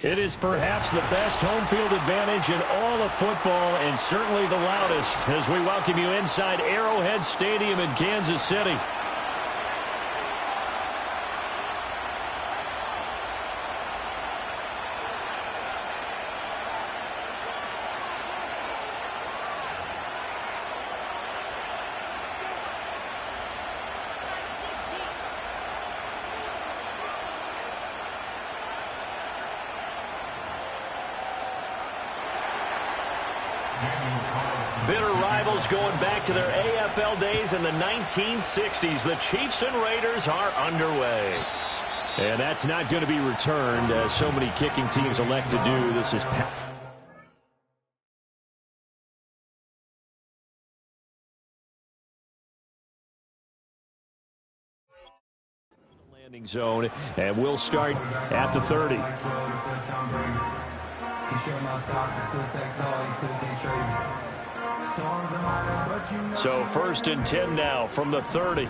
It is perhaps the best home field advantage in all of football, and certainly the loudest, as we welcome you inside Arrowhead Stadium in Kansas City. Bitter rivals going back to their AFL days in the 1960s. The Chiefs and Raiders are underway. And that's not going to be returned, as so many kicking teams elect to do. This is landing zone, and we'll start at the 30. So 1st and 10 now from the 30.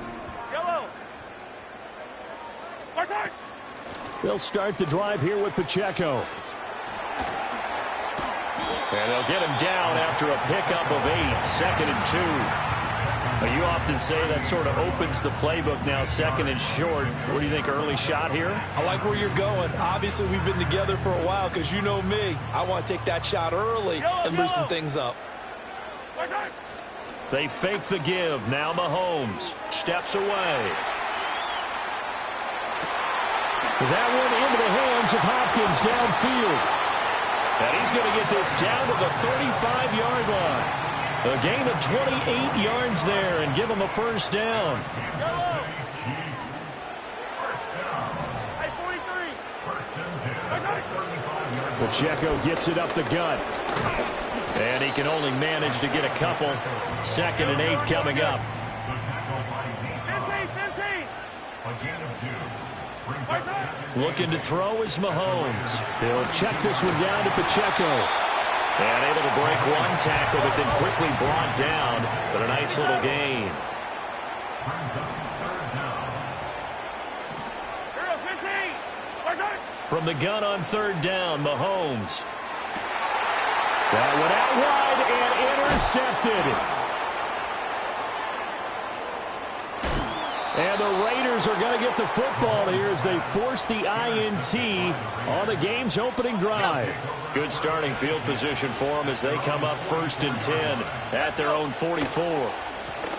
They'll start the drive here with Pacheco. And they'll get him down after a pickup of 8, 2nd and 2. You often say that sort of opens the playbook now, 2nd and short. What do you think, early shot here? I like where you're going. Obviously, we've been together for a while because you know me. I want to take that shot early and loosen things up. They fake the give. Now Mahomes steps away. That one into the hands of Hopkins downfield. And he's going to get this down to the 35-yard line. A gain of 28 yards there and give him a first down. Pacheco gets it up the gut. And he can only manage to get a couple. 2nd and 8 coming up. Looking to throw is Mahomes. He'll check this one down to Pacheco. And able to break one tackle, but then quickly brought down. But a nice little gain. From the gun on 3rd down, Mahomes. That went out wide and intercepted. And the Raiders are going to get the football here as they force the INT on the game's opening drive. Good starting field position for them as they come up 1st and 10 at their own 44.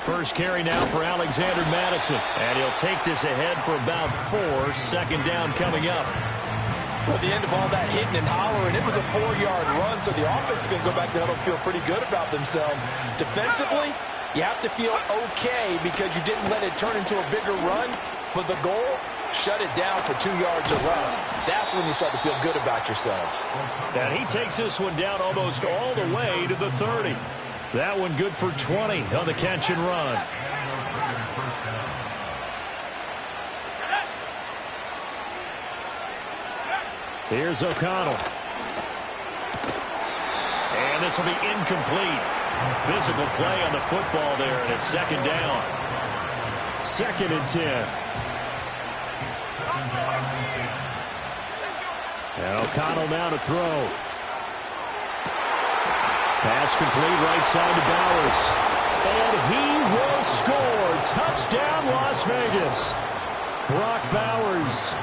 First carry now for Alexander Madison. And he'll take this ahead for about 4. 2nd down coming up. Well, at the end of all that hitting and hollering, it was a 4-yard run, so the offense can go back to huddle and feel pretty good about themselves. Defensively, you have to feel okay because you didn't let it turn into a bigger run, but the goal, shut it down for 2 yards or less. That's when you start to feel good about yourselves. And he takes this one down almost all the way to the 30. That one good for 20 on the catch and run. Here's O'Connell. And this will be incomplete. Physical play on the football there, and it's 2nd down. 2nd and 10. And O'Connell now to throw. Pass complete right side to Bowers. And he will score. Touchdown, Las Vegas. Brock Bowers,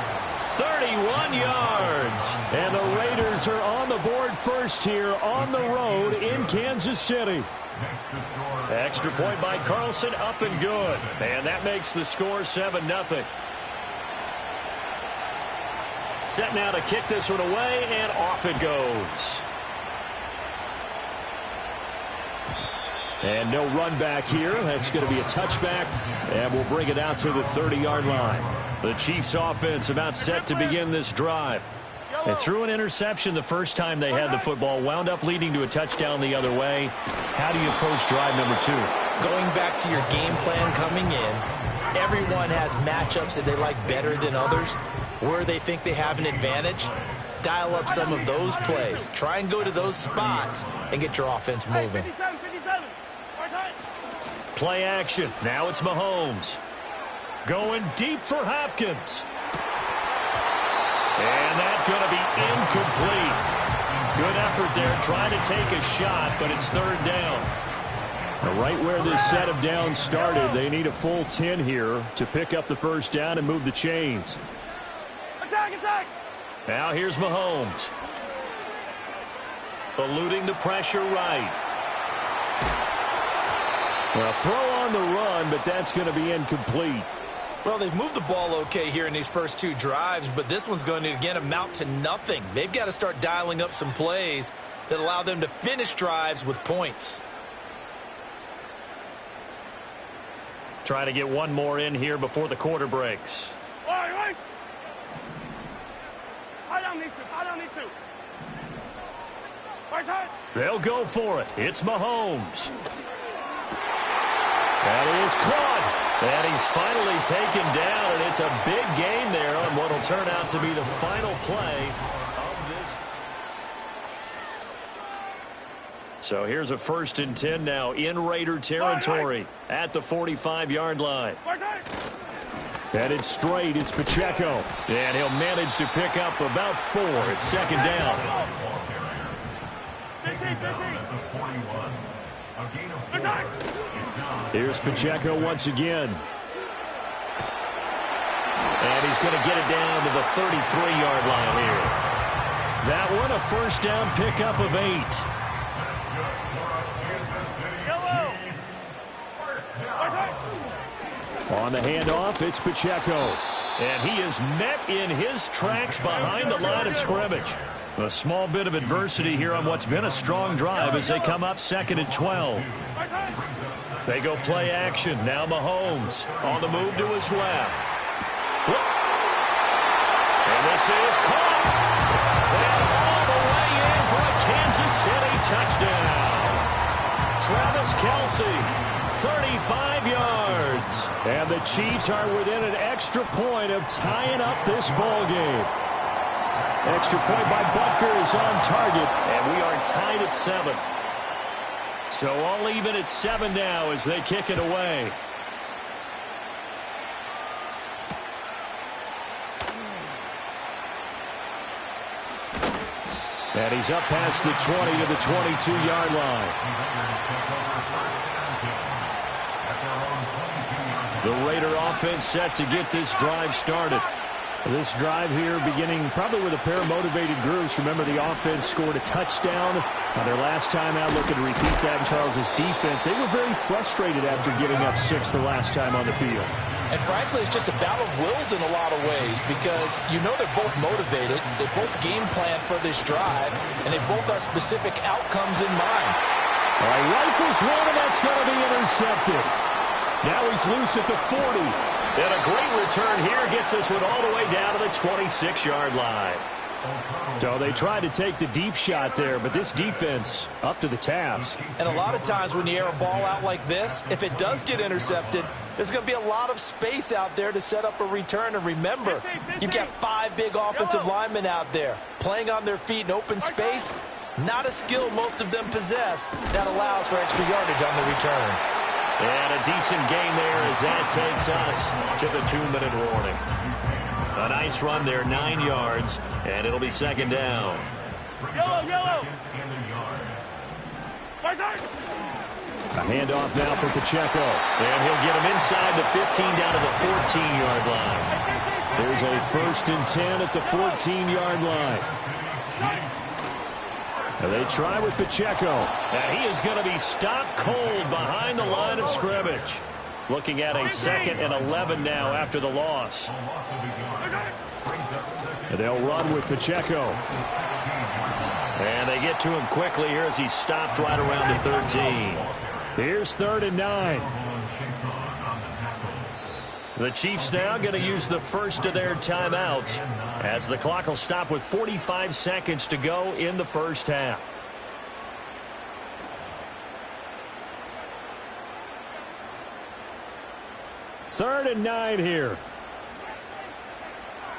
31 yards. And the Raiders are on the board first here on the road in Kansas City. Extra point by Carlson, up and good. And that makes the score 7-0. Set now to kick this one away, and off it goes. And no run back here. That's going to be a touchback, and we'll bring it out to the 30-yard line. The Chiefs offense about set to begin this drive. They threw an interception the first time they had the football, wound up leading to a touchdown the other way. How do you approach drive number 2? Going back to your game plan coming in, everyone has matchups that they like better than others. Where they think they have an advantage, dial up some of those plays. Try and go to those spots and get your offense moving. Play action. Now it's Mahomes. Going deep for Hopkins. And that's going to be incomplete. Good effort there trying to take a shot, but it's third down. Right where this set of downs started, they need a full 10 here to pick up the first down and move the chains. Attack, attack! Now here's Mahomes. Eluding the pressure right. Well, throw on the run, but that's going to be incomplete. Well, they've moved the ball okay here in these first two drives, but this one's going to, again, amount to nothing. They've got to start dialing up some plays that allow them to finish drives with points. Trying to get one more in here before the quarter breaks. Right. High down these two. Right side. They'll go for it. It's Mahomes. That is caught. And he's finally taken down, and it's a big gain there on what will turn out to be the final play of this. So here's a 1st and 10 now in Raider territory at the 45-yard line. Headed straight, it's Pacheco. And he'll manage to pick up about 4. It's second down. 15. Here's Pacheco once again. And he's going to get it down to the 33-yard line here. That one a first down pickup of 8. On the handoff, it's Pacheco. And he is met in his tracks behind the line of scrimmage. A small bit of adversity here on what's been a strong drive as they come up 2nd and 12. They go play action. Now Mahomes on the move to his left. And this is caught. And all the way in for a Kansas City touchdown. Travis Kelce, 35 yards. And the Chiefs are within an extra point of tying up this ball game. Extra point by Butker is on target, and we are tied at 7. So all even at 7 now as they kick it away. And he's up past the 20 to the 22-yard line. The Raider offense set to get this drive started. This drive here beginning probably with a pair of motivated groups. Remember, the offense scored a touchdown on their last time out. Looking to repeat that in Charles's defense. They were very frustrated after giving up 6 the last time on the field. And frankly, it's just a battle of wills in a lot of ways because you know they're both motivated. They both game plan for this drive, and they both have specific outcomes in mind. All right, rifles one, and that's going to be intercepted. Now he's loose at the 40. And a great return here gets this one all the way down to the 26-yard line. So they tried to take the deep shot there, but this defense up to the task. And a lot of times when you air a ball out like this, if it does get intercepted, there's going to be a lot of space out there to set up a return. And remember, you've got 5 big offensive linemen out there playing on their feet in open space. Not a skill most of them possess that allows for extra yardage on the return. And a decent gain there as that takes us to the 2-minute warning. A nice run there, 9 yards, and it'll be second down. Yellow. A handoff now for Pacheco. And he'll get him inside the 15 down to the 14-yard line. There's a 1st and 10 at the 14-yard line. They try with Pacheco. And he is going to be stopped cold behind the line of scrimmage. Looking at a 2nd and 11 now after the loss. And they'll run with Pacheco. And they get to him quickly here as he's stopped right around the 13. Here's 3rd and 9. The Chiefs now going to use the first of their timeouts as the clock will stop with 45 seconds to go in the first half. Third and 9 here.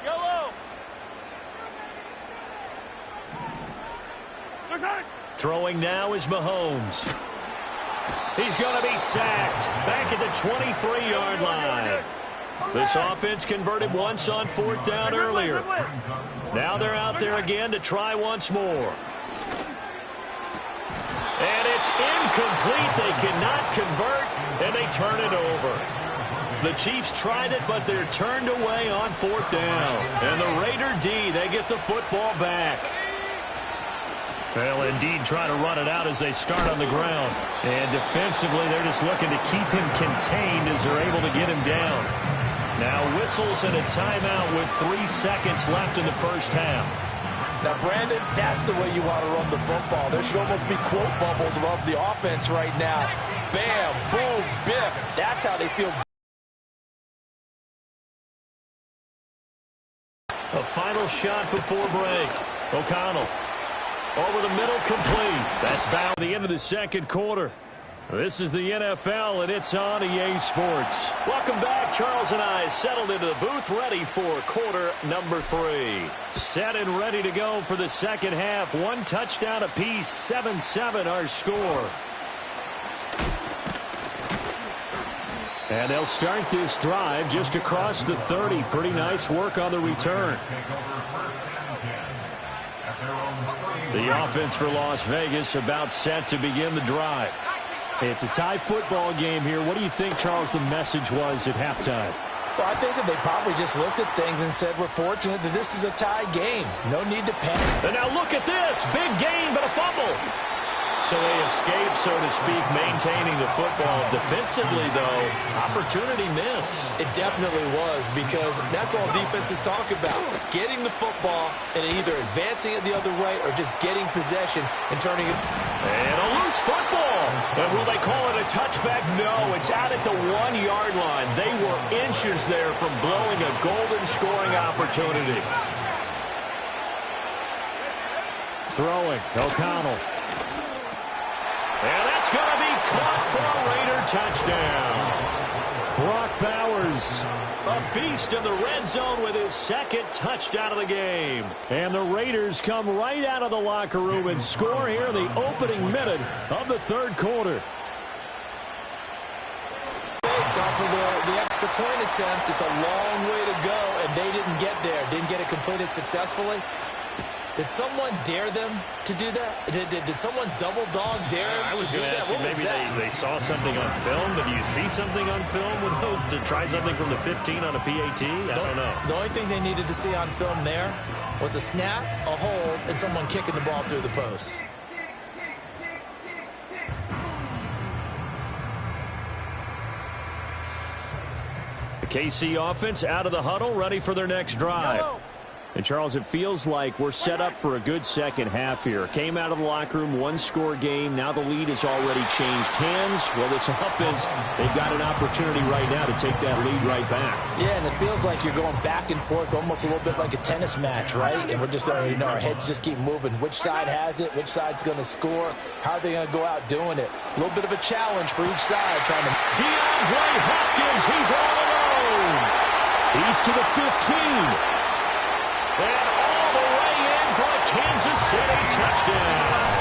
Yellow. Throwing now is Mahomes. He's going to be sacked back at the 23-yard line. This offense converted once on 4th down earlier. Now they're out there again to try once more. And it's incomplete. They cannot convert, and they turn it over. The Chiefs tried it, but they're turned away on 4th down. And the Raider D, they get the football back. Well, indeed, try to run it out as they start on the ground. And defensively, they're just looking to keep him contained as they're able to get him down. Now whistles and a timeout with 3 seconds left in the first half. Now, Brandon, that's the way you want to run the football. There should almost be quote bubbles above the offense right now. Bam, boom, biff. That's how they feel. A final shot before break. O'Connell. Over the middle, complete. That's bound at the end of the second quarter. This is the NFL, and it's on EA Sports. Welcome back. Charles and I settled into the booth, ready for quarter number 3. Set and ready to go for the second half. 1 touchdown apiece, 7-7 our score. And they'll start this drive just across the 30. Pretty nice work on the return. The offense for Las Vegas about set to begin the drive. It's a tie football game here. What do you think, Charles, the message was at halftime? Well, I think that they probably just looked at things and said, we're fortunate that this is a tie game. No need to panic. And now look at this. Big gain, but a fumble. So they escape, so to speak, maintaining the football. Defensively, though, opportunity miss. It definitely was, because that's all defenses talk about. Getting the football and either advancing it the other way or just getting possession and turning it. And a loose football. And will they call it a touchback? No, it's out at the 1-yard line. They were inches there from blowing a golden scoring opportunity. Throwing, O'Connell. And that's going to be caught for a Raider touchdown. Brock Bowers, a beast in the red zone with his second touchdown of the game. And the Raiders come right out of the locker room and score here in the opening minute of the third quarter. Off of the extra point attempt. It's a long way to go, and they didn't get there. Didn't get it completed successfully. Did someone dare them to do that? Did someone double dog dare them to do that? What was that? Maybe they saw something on film. Did you see something on film with those to try something from the 15 on a PAT? I don't know. The only thing they needed to see on film there was a snap, a hold, and someone kicking the ball through the post. The KC offense out of the huddle, ready for their next drive. And, Charles, it feels like we're set up for a good second half here. Came out of the locker room, 1-score game. Now the lead has already changed hands. Well, this offense, they've got an opportunity right now to take that lead right back. Yeah, and it feels like you're going back and forth almost a little bit like a tennis match, right? And we're just, our heads just keep moving. Which side has it? Which side's going to score? How are they going to go out doing it? A little bit of a challenge for each side trying to... DeAndre Hopkins, he's all alone. He's to the 15. And all the way in for a Kansas City touchdown.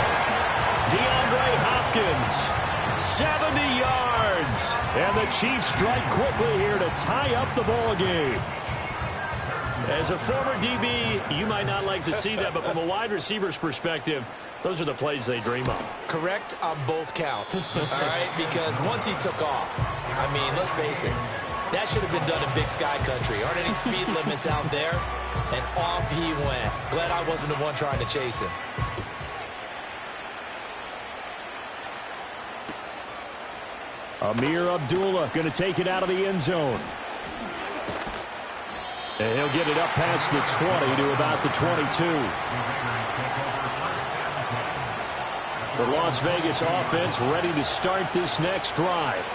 DeAndre Hopkins, 70 yards. And the Chiefs strike quickly here to tie up the ball game. As a former DB, you might not like to see that, but from a wide receiver's perspective, those are the plays they dream of. Correct on both counts, all right? Because once he took off, I mean, let's face it, that should have been done in Big Sky Country. Aren't any speed limits out there? And off he went. Glad I wasn't the one trying to chase him. Amir Abdullah going to take it out of the end zone. And he'll get it up past the 20 to about the 22. The Las Vegas offense ready to start this next drive.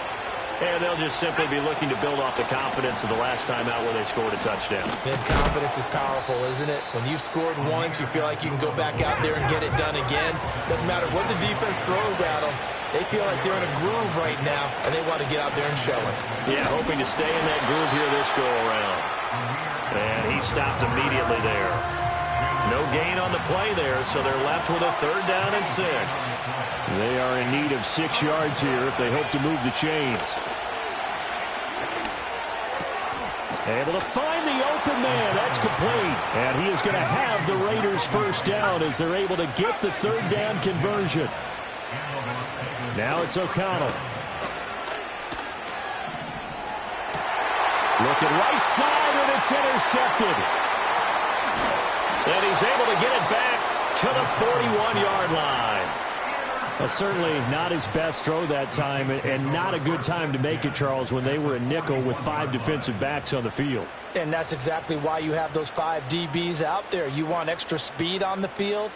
And they'll just simply be looking to build off the confidence of the last time out where they scored a touchdown. And confidence is powerful, isn't it? When you've scored once, you feel like you can go back out there and get it done again. Doesn't matter what the defense throws at them. They feel like they're in a groove right now, and they want to get out there and show it. Yeah, hoping to stay in that groove here this go-around. And he stopped immediately there. No gain on the play there, so they're left with a 3rd down and 6. They are in need of 6 yards here if they hope to move the chains. Able to find the open man. That's complete. And he is going to have the Raiders first down as they're able to get the third down conversion. Now it's O'Connell. Looking right side, and it's intercepted. And he's able to get it back to the 41-yard line. Certainly not his best throw that time, and not a good time to make it, Charles, when they were a nickel with 5 defensive backs on the field. And that's exactly why you have those 5 DBs out there. You want extra speed on the field,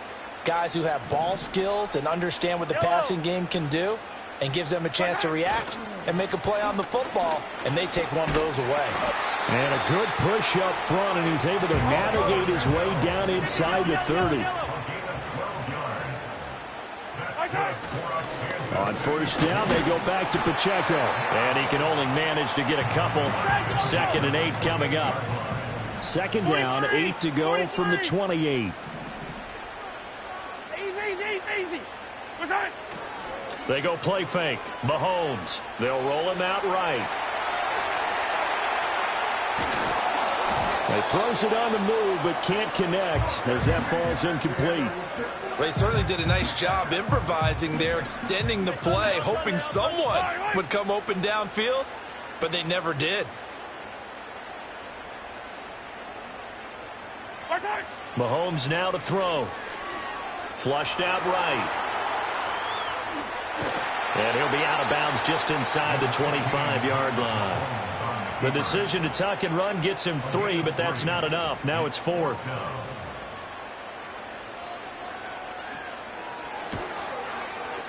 guys who have ball skills and understand what the passing game can do, and gives them a chance to react and make a play on the football, and they take one of those away. And a good push up front, and he's able to navigate his way down inside the 30. On first down, they go back to Pacheco. And he can only manage to get a couple. 2nd and 8 coming up. 2nd down, 8 to go from the 28. Easy. They go play fake. Mahomes. They'll roll him out right. He throws it on the move, but can't connect as that falls incomplete. They certainly did a nice job improvising there, extending the play, hoping someone would come open downfield, but they never did. Mahomes now to throw. Flushed out right. And he'll be out of bounds just inside the 25-yard line. The decision to tuck and run gets him 3, but that's not enough. Now it's 4th.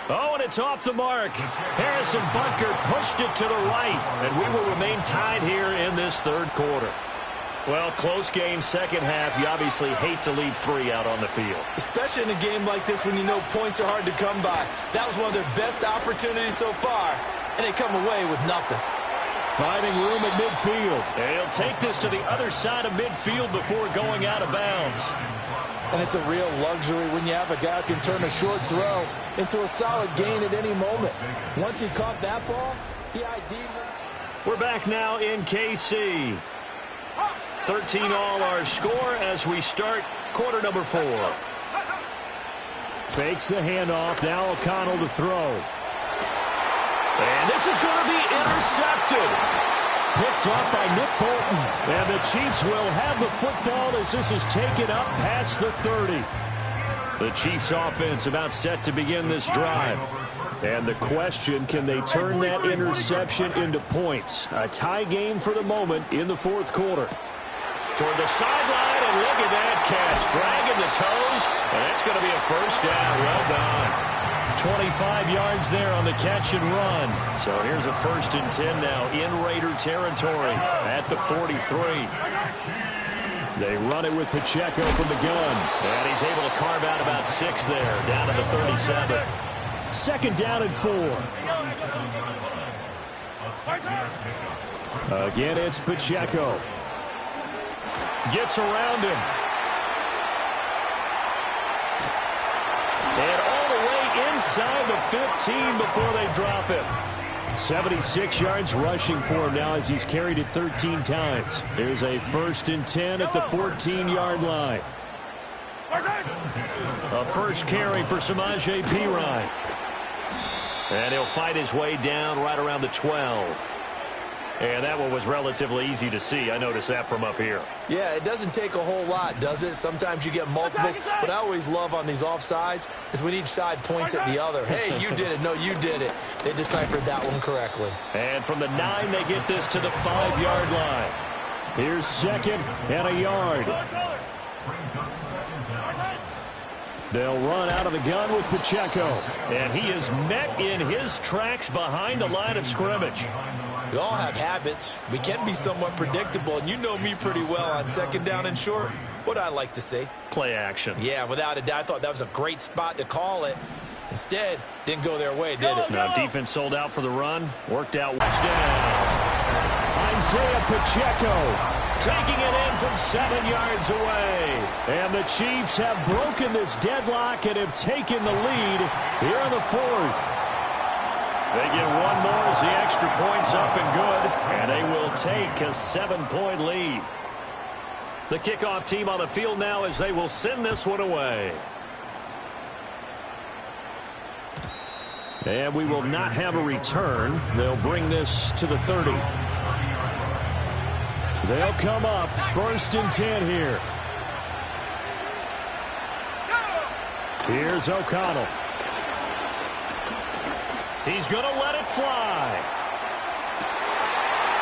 Oh, and it's off the mark. Harrison Butker pushed it to the right, and we will remain tied here in this 3rd quarter. Well, close game, second half. You obviously hate to leave 3 out on the field. Especially in a game like this when you know points are hard to come by. That was one of their best opportunities so far, and they come away with nothing. Finding room at midfield. And he'll take this to the other side of midfield before going out of bounds. And it's a real luxury when you have a guy who can turn a short throw into a solid gain at any moment. Once he caught that ball, he ID'd. We're back now in KC. 13 all our score as we start quarter number 4. Fakes the handoff. Now O'Connell to throw. And this is going to be intercepted. Picked up by Nick Bolton. And the Chiefs will have the football as this is taken up past the 30. The Chiefs offense about set to begin this drive. And the question, can they turn that interception into points? A tie game for the moment in the 4th quarter. Toward the sideline, and look at that catch. Dragging the toes, and that's going to be a first down. Well done. 25 yards there on the catch and run. So here's a 1st and 10 now in Raider territory at the 43. They run it with Pacheco from the gun. And he's able to carve out about 6 there, down to the 37. 2nd down and 4. Again, it's Pacheco. Gets around him. And all the way inside the 15 before they drop him. 76 yards rushing for him now as he's carried it 13 times. Here's a 1st and 10 at the 14-yard line. A first carry for Samaje Perine. And he'll fight his way down right around the 12. And that one was relatively easy to see. I noticed that from up here. Yeah, it doesn't take a whole lot, does it? Sometimes you get multiples. What I always love on these offsides is when each side points at the other. Hey, you did it. No, you did it. They deciphered that one correctly. And from the 9, they get this to the 5-yard line. Here's 2nd and a yard. They'll run out of the gun with Pacheco. And he is met in his tracks behind the line of scrimmage. We all have habits. We can be somewhat predictable, and you know me pretty well on 2nd down and short. What I like to see. Play action. Yeah, without a doubt. I thought that was a great spot to call it. Instead, didn't go their way, did it? Now defense sold out for the run. Worked out. Touchdown. Isaiah Pacheco taking it in from 7 yards away. And the Chiefs have broken this deadlock and have taken the lead here in the 4th. They get one more as the extra point's up and good, and they will take a 7-point lead. The kickoff team on the field now as they will send this one away. And we will not have a return. They'll bring this to the 30. They'll come up 1st and 10 here. Here's O'Connell. He's going to let it fly.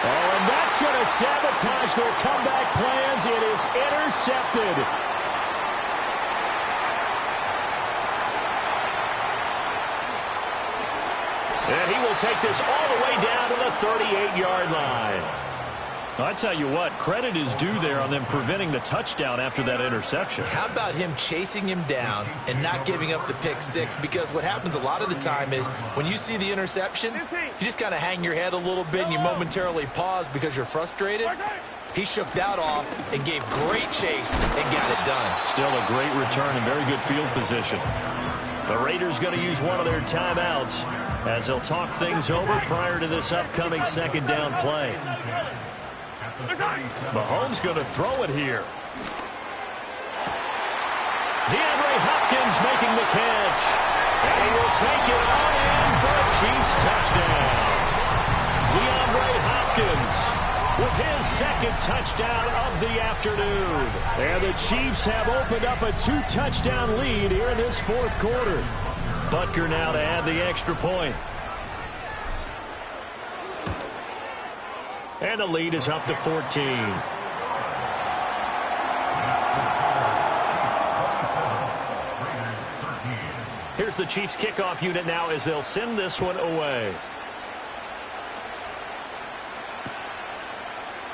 Oh, and that's going to sabotage their comeback plans. It is intercepted. And he will take this all the way down to the 38-yard line. I tell you what, credit is due there on them preventing the touchdown after that interception. How about him chasing him down and not giving up the pick six? Because what happens a lot of the time is when you see the interception, you just kind of hang your head a little bit and you momentarily pause because you're frustrated. He shook that off and gave great chase and got it done. Still a great return and very good field position. The Raiders going to use one of their timeouts as they'll talk things over prior to this upcoming 2nd down play. Mahomes going to throw it here. DeAndre Hopkins making the catch. And he will take it on in for a Chiefs touchdown. DeAndre Hopkins with his 2nd touchdown of the afternoon. And the Chiefs have opened up a 2-touchdown lead here in this 4th quarter. Butker now to add the extra point. And the lead is up to 14. Here's the Chiefs kickoff unit now as they'll send this one away.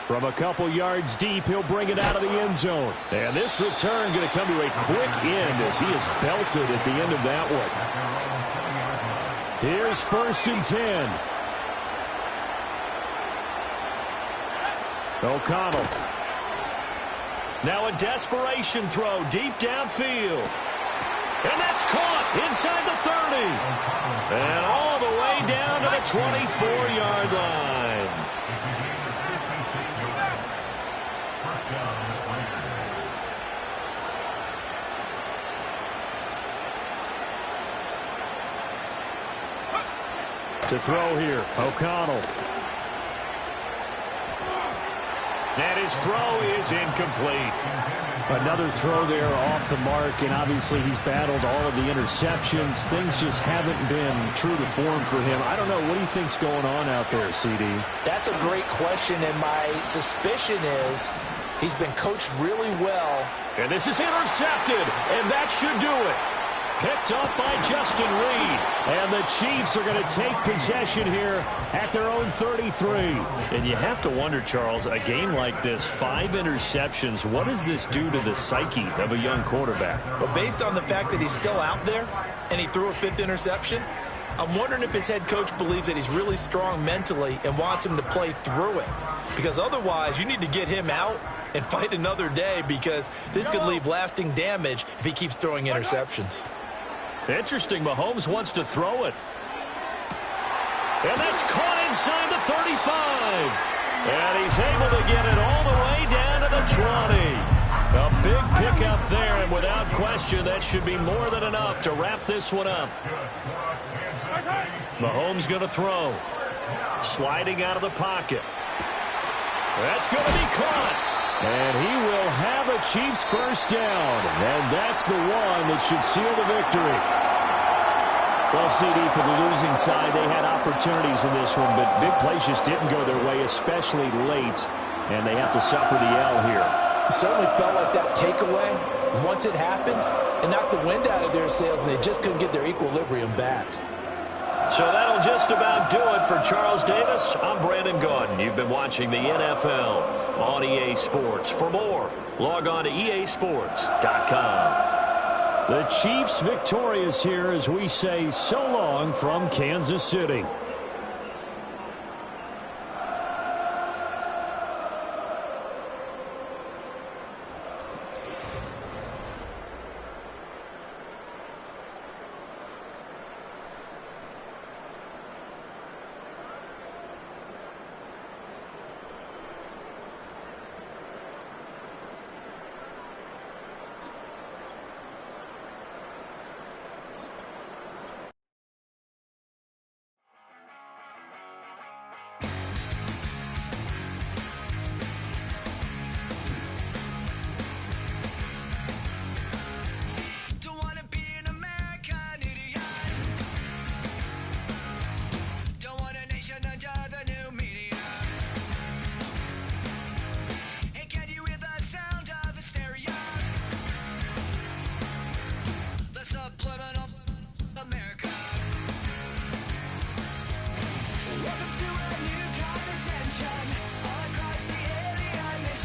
From a couple yards deep, he'll bring it out of the end zone. And this return going to come to a quick end as he is belted at the end of that one. Here's 1st and 10. O'Connell. Now a desperation throw deep downfield. And that's caught inside the 30. And all the way down to the 24-yard line. To throw here, O'Connell. And his throw is incomplete. Another throw there off the mark, and obviously he's battled all of the interceptions. Things just haven't been true to form for him. I don't know. What do you think's going on out there, CD? That's a great question, and my suspicion is he's been coached really well. And this is intercepted, and that should do it. Picked up by Justin Reed. And the Chiefs are going to take possession here at their own 33. And you have to wonder, Charles, a game like this, 5 interceptions, what does this do to the psyche of a young quarterback? But based on the fact that he's still out there and he threw a 5th interception, I'm wondering if his head coach believes that he's really strong mentally and wants him to play through it. Because otherwise, you need to get him out and fight another day, because this could leave lasting damage if he keeps throwing interceptions. Interesting. Mahomes wants to throw it. And that's caught inside the 35. And he's able to get it all the way down to the 20. A big pickup there, and without question, that should be more than enough to wrap this one up. Mahomes going to throw. Sliding out of the pocket. That's going to be caught. And he will have a Chiefs first down. And that's the one that should seal the victory. Well, CD, for the losing side, they had opportunities in this one, but big plays just didn't go their way, especially late. And they have to suffer the L here. It certainly felt like that takeaway, once it happened, it knocked the wind out of their sails, and they just couldn't get their equilibrium back. So that'll just about do it for Charles Davis. I'm Brandon Gaudin. You've been watching the NFL on EA Sports. For more, log on to easports.com. The Chiefs victorious here as we say so long from Kansas City. attention.